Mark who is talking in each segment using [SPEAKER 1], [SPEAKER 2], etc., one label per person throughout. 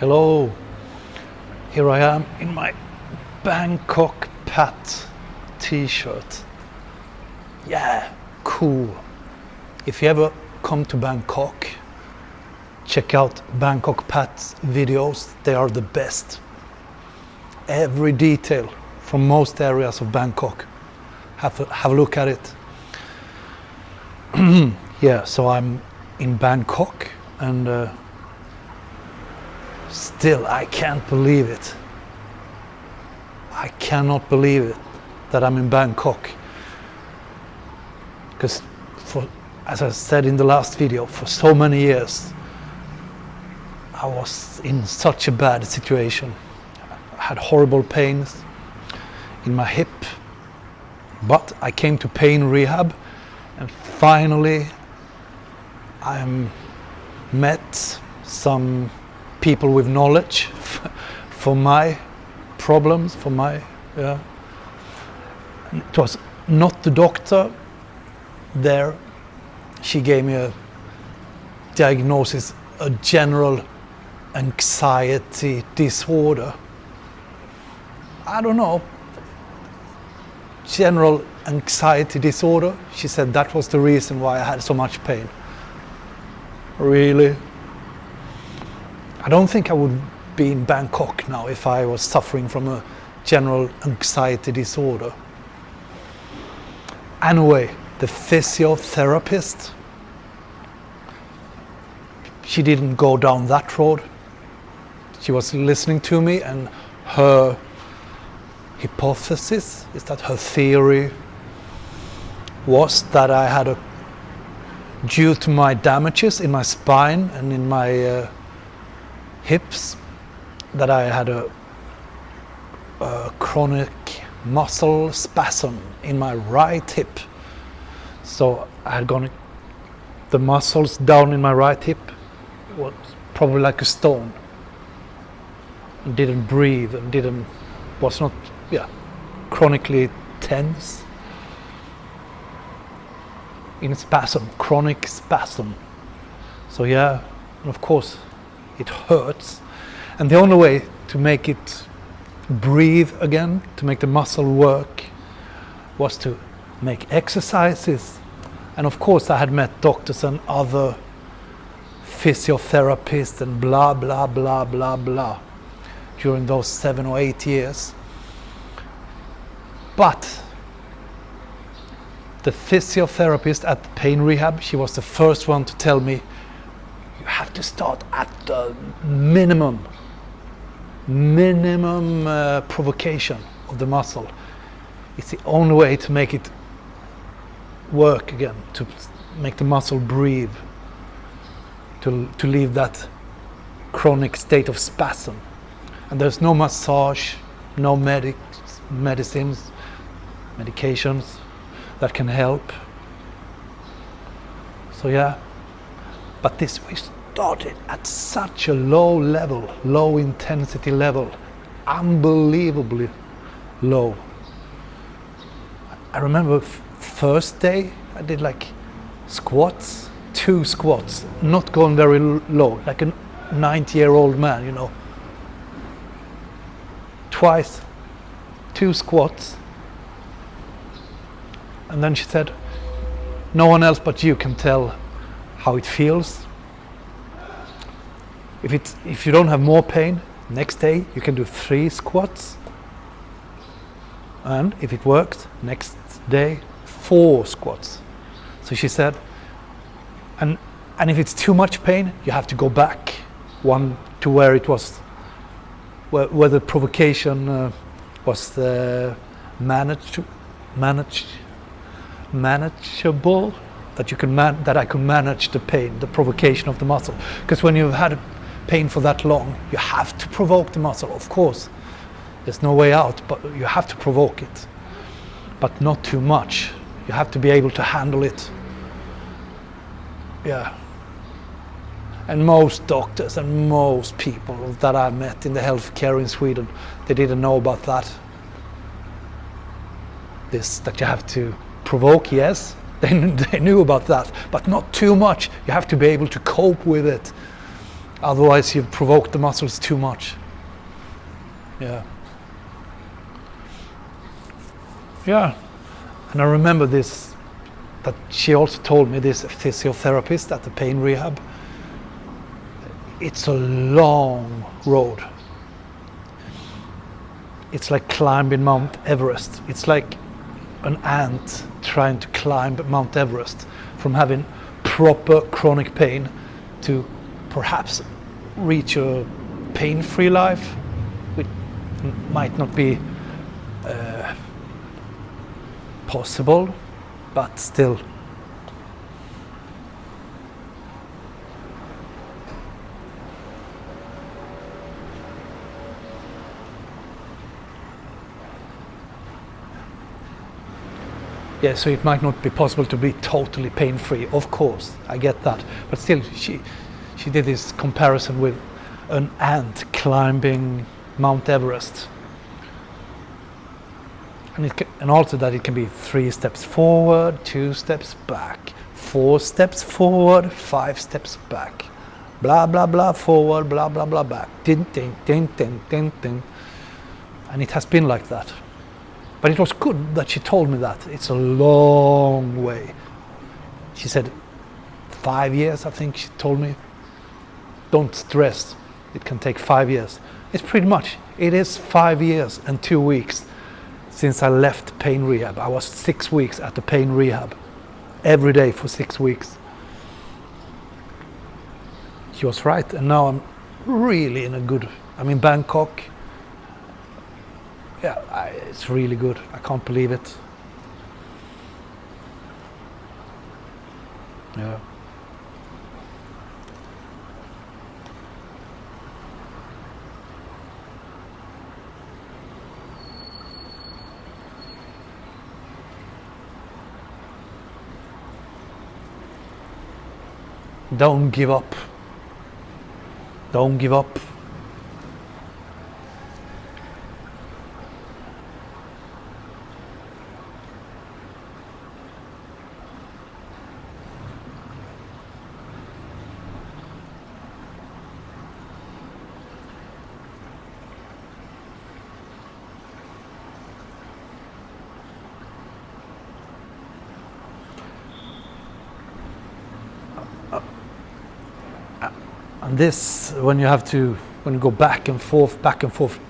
[SPEAKER 1] Hello, here I am in my Bangkok Pat t-shirt. Yeah, cool. If you ever come to Bangkok, check out Bangkok Pat's videos. They are the best. Every detail from most areas of Bangkok. Have a look at it. Yeah, so I'm in Bangkok and still I can't believe it. I cannot believe it that I'm in Bangkok. Because as I said in the last video, for so many years I was in such a bad situation. I had horrible pains in my hip, but I came to pain rehab and finally I met some people with knowledge for my problems, It was not the doctor there. She gave me a diagnosis, a general anxiety disorder. I don't know, general anxiety disorder. She said that was the reason why I had so much pain. Really? I don't think I would be in Bangkok now if I was suffering from a general anxiety disorder. Anyway, the physiotherapist, she didn't go down that road. She was listening to me, and her hypothesis is that her theory was that I had due to my damages in my spine and in my hips, that I had a chronic muscle spasm in my right hip. So I had the muscles down in my right hip was probably like a stone, and didn't breathe and was not chronically tense, in spasm, chronic spasm. So and of course it hurts, and the only way to make it breathe again, to make the muscle work, was to make exercises. And of course I had met doctors and other physiotherapists and blah blah blah blah blah during those 7 or 8 years. But the physiotherapist at the pain rehab, she was the first one to tell me, you have to start at the minimum provocation of the muscle. It's the only way to make it work again, to make the muscle breathe, to leave that chronic state of spasm. And there's no massage, no medications that can help. So but this we started at such a low level, low intensity level, unbelievably low. I remember first day I did like squats, 2 squats, not going very low, like a 90-year-old man, Twice, 2 squats. And then she said, no one else but you can tell how it feels. If you don't have more pain, next day you can do 3 squats. And if it works, next day 4 squats. So she said, and if it's too much pain, you have to go back one to where it was, where the provocation was manageable, that I could manage the pain, the provocation of the muscle. Because when you've had pain for that long, you have to provoke the muscle, of course. There's no way out, but you have to provoke it. But not too much. You have to be able to handle it. And most doctors and most people that I met in the healthcare in Sweden, they didn't know about that. That you have to provoke, yes, they knew about that, but not too much. You have to be able to cope with it. Otherwise, you've provoked the muscles too much. Yeah. Yeah. And I remember this, that she also told me, this physiotherapist at the pain rehab, it's a long road. It's like climbing Mount Everest. It's like an ant trying to climb Mount Everest, from having proper chronic pain to perhaps reach a pain-free life, which might not be possible, but still. Yeah, so it might not be possible to be totally pain-free, of course, I get that. But still, she did this comparison with an ant climbing Mount Everest. And also that it can be 3 steps forward, 2 steps back, 4 steps forward, 5 steps back. Blah, blah, blah, forward, blah, blah, blah, back. Ding, ding, ding, ding, ding, ding. And it has been like that. But it was good that she told me that. It's a long way. She said 5 years, I think she told me. Don't stress, it can take 5 years. It's pretty much, it is 5 years and 2 weeks since I left pain rehab. I was 6 weeks at the pain rehab, every day for 6 weeks. She was right, and now I'm really in a good, I'm in Bangkok. Yeah, it's really good. I can't believe it. Yeah. Don't give up. Don't give up. And this, when you go back and forth,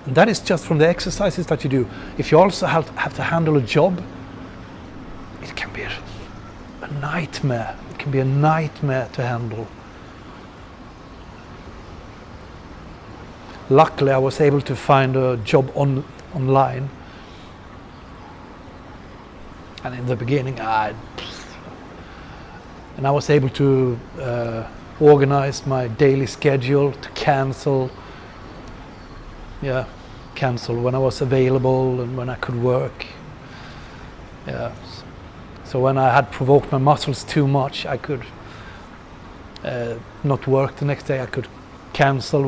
[SPEAKER 1] and that is just from the exercises that you do. If you also have to handle a job, it can be a nightmare. It can be a nightmare to handle. Luckily, I was able to find a job online. And in the beginning, I was able to organize my daily schedule, to cancel when I was available and when I could work. Yeah. So when I had provoked my muscles too much, I could not work the next day. I could cancel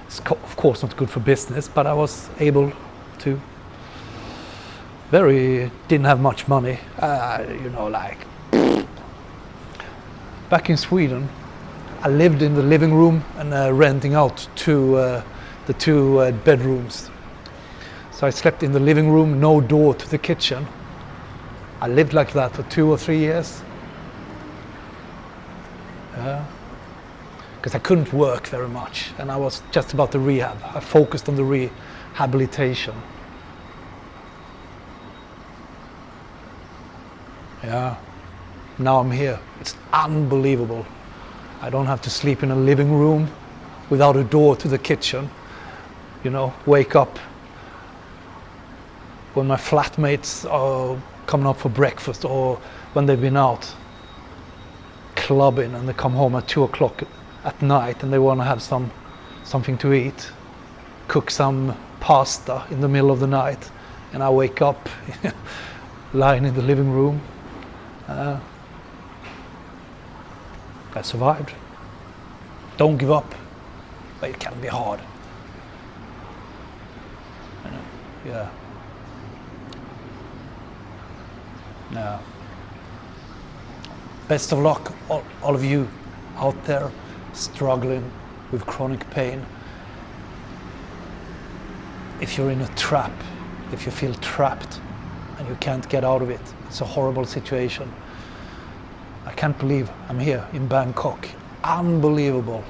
[SPEAKER 1] it's of course not good for business, but I was able to. Didn't have much money, back in Sweden, I lived in the living room and renting out the 2 bedrooms. So I slept in the living room, no door to the kitchen. I lived like that for 2 or 3 years. Because I couldn't work very much, and I was just about the rehab. I focused on the rehabilitation. Yeah. Now I'm here. It's unbelievable. I don't have to sleep in a living room without a door to the kitchen. Wake up when my flatmates are coming up for breakfast, or when they've been out clubbing and they come home at 2 o'clock at night and they want to have something to eat. Cook some pasta in the middle of the night, and I wake up lying in the living room. I survived. Don't give up, but it can be hard. Yeah. Best of luck, all of you out there struggling with chronic pain. If you're in a trap, if you feel trapped and you can't get out of it, it's a horrible situation. I can't believe I'm here in Bangkok. Unbelievable.